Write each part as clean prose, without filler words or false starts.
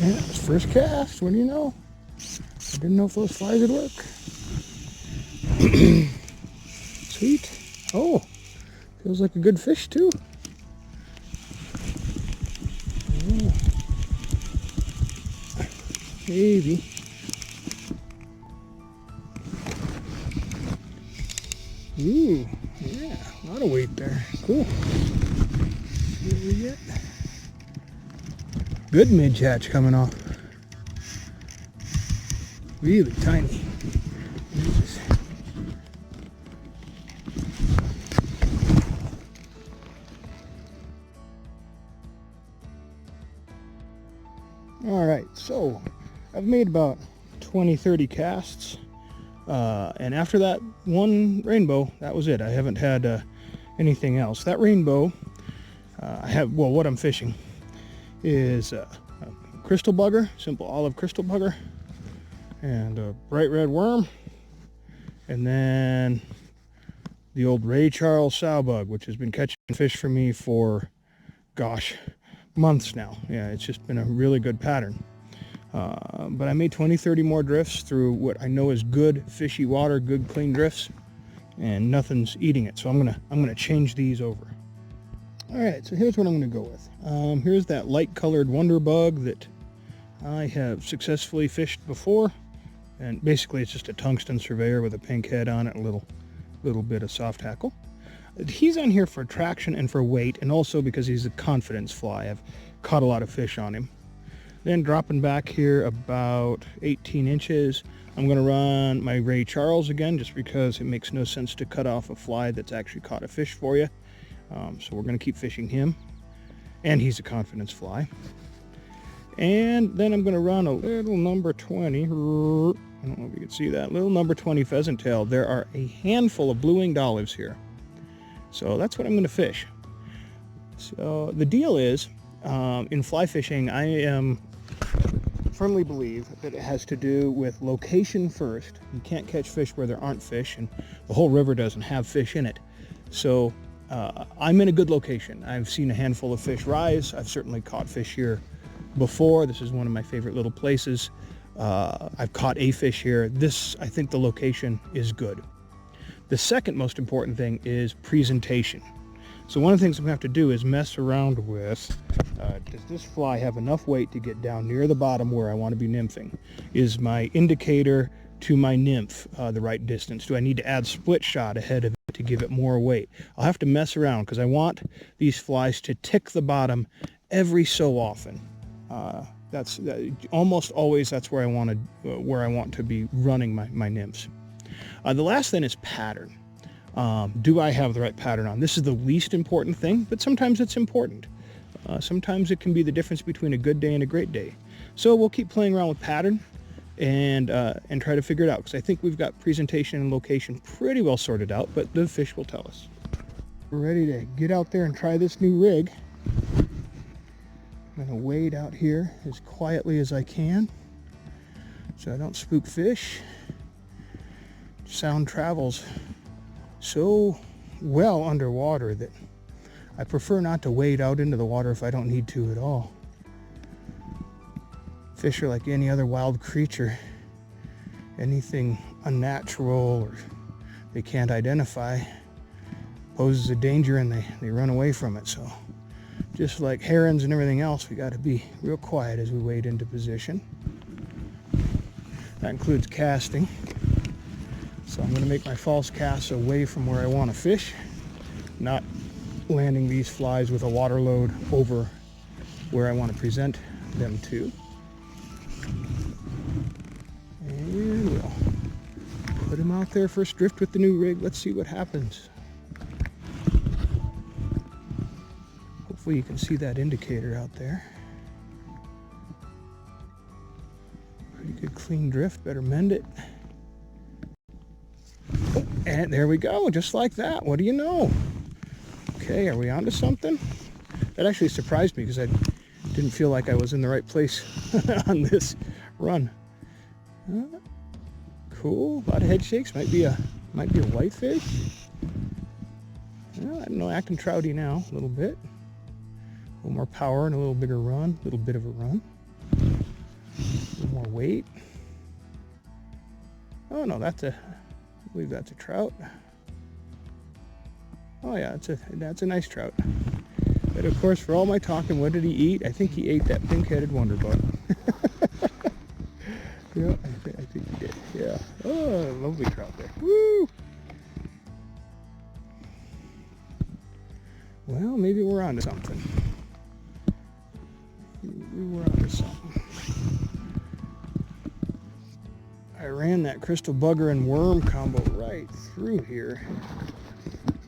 Yeah, it's first cast. What do you know? I didn't know if those flies would work. Sweet. Oh, feels like a good fish too. Oh. Maybe. Ooh, yeah, a lot of weight there. Cool. See what we get. Good midge-hatch coming off. Really tiny. All right, so I've made about 20-30 casts, and after that one rainbow, that was it. I haven't had anything else. That rainbow, what I'm fishing is a crystal bugger, simple olive crystal bugger, and a bright red worm, and then the old Ray Charles sow bug, which has been catching fish for me for, gosh, months now. Yeah, it's just been a really good pattern. But I made 20-30 more drifts through what I know is good fishy water, good clean drifts, and nothing's eating it. So I'm gonna change these over. All right, so here's what I'm gonna go with. Here's that light colored wonder bug that I have successfully fished before, and basically it's just a tungsten surveyor with a pink head on it, a little bit of soft hackle. He's on here for traction and for weight, and also because he's a confidence fly. I've caught a lot of fish on him. Then dropping back here about 18 inches, I'm going to run my Ray Charles again, just because it makes no sense to cut off a fly that's actually caught a fish for you. So we're going to keep fishing him, and he's a confidence fly. And then I'm going to run a little number 20. I don't know if you can see that little number 20 pheasant tail. There are a handful of blue-winged olives here. So that's what I'm going to fish. So the deal is, in fly fishing, I firmly believe that it has to do with location first. You can't catch fish where there aren't fish, and the whole river doesn't have fish in it. So I'm in a good location. I've seen a handful of fish rise. I've certainly caught fish here before. This is one of my favorite little places. I've caught a fish here. I think the location is good. The second most important thing is presentation. So one of the things I'm going to have to do is mess around with, does this fly have enough weight to get down near the bottom where I want to be nymphing? Is my indicator to my nymph the right distance? Do I need to add split shot ahead of it to give it more weight? I'll have to mess around because I want these flies to tick the bottom every so often. Almost always that's where I want to be running my nymphs. The last thing is pattern. Do I have the right pattern on? This is the least important thing, but sometimes it's important. Sometimes it can be the difference between a good day and a great day. So we'll keep playing around with pattern and try to figure it out, because I think we've got presentation and location pretty well sorted out, but the fish will tell us. We're ready to get out there and try this new rig. I'm going to wade out here as quietly as I can so I don't spook fish. Sound travels so well underwater that I prefer not to wade out into the water if I don't need to at all. Fish are like any other wild creature. Anything unnatural or they can't identify poses a danger, and they run away from it. So just like herons and everything else, we got to be real quiet as we wade into position. That includes casting. So I'm going to make my false casts away from where I want to fish, not landing these flies with a water load over where I want to present them to. And we'll put them out there first drift with the new rig. Let's see what happens. Hopefully you can see that indicator out there. Pretty good clean drift, better mend it. Oh, and there we go, just like that. What do you know? Okay, are we onto something? That actually surprised me because I didn't feel like I was in the right place on this run. Cool, a lot of head shakes. Might be a whitefish. Well, I don't know, acting trouty now a little bit. A little more power and a little bigger run, a little bit of a run. more weight. Oh no, I believe that's a trout. Oh yeah, that's a nice trout. But of course, for all my talking, what did he eat? I think he ate that pink-headed wonder bug. Yeah, I think he did. Yeah. Oh, lovely trout there. Woo! Well, maybe we're onto something. Maybe we're onto something. I ran that crystal bugger and worm combo right through here.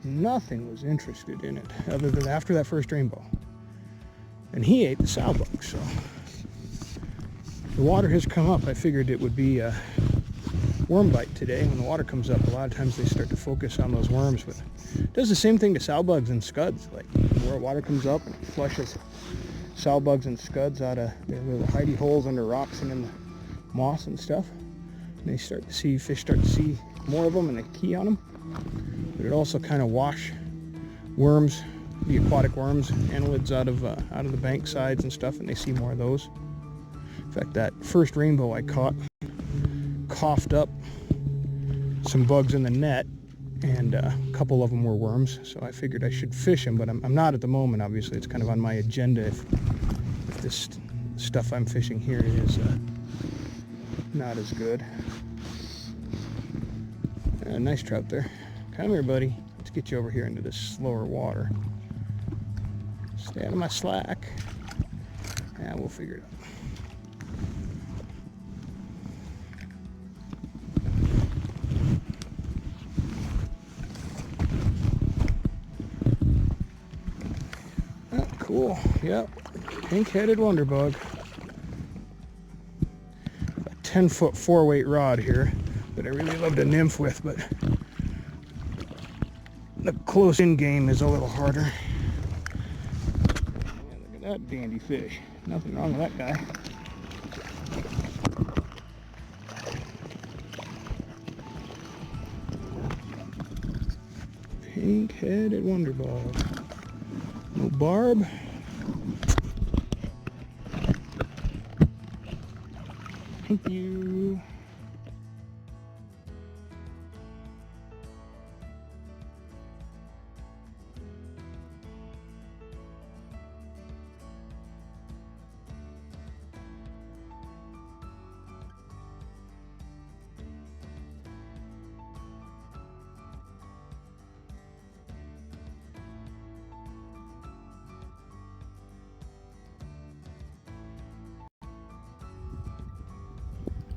Nothing was interested in it other than after that first rainbow. And he ate the sow bug, so the water has come up. I figured it would be a worm bite today. When the water comes up, a lot of times they start to focus on those worms. But it does the same thing to sow bugs and scuds. Like where water comes up and it flushes sow bugs and scuds out of their little hidey holes under rocks and in the moss and stuff. And they start to see, fish start to see more of them and they key on them. But it also kind of wash worms, the aquatic worms, annelids out of the bank sides and stuff, and they see more of those. In fact, that first rainbow I caught coughed up some bugs in the net, and a couple of them were worms, so I figured I should fish them, but I'm not at the moment. Obviously, it's kind of on my agenda if this stuff I'm fishing here is not as good. Nice trout there. Come here, buddy. Let's get you over here into this slower water. Stay out of my slack. Yeah, we'll figure it out. Cool. Yep. Pink-headed wonder bug. A 10-foot 4-weight rod here that I really love to nymph with, but the close-in game is a little harder. Yeah, look at that dandy fish. Nothing wrong with that guy. Pink-headed wonder bug. No barb. Thank you.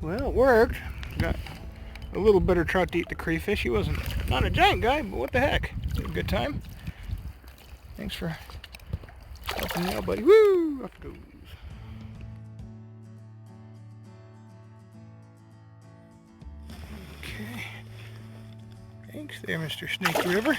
Well, it worked. Got a little better trout to eat the crayfish. He wasn't not a giant guy, but what the heck? Had a good time. Thanks for helping me out, buddy. Woo! Off it goes. Okay. Thanks there, Mr. Snake River.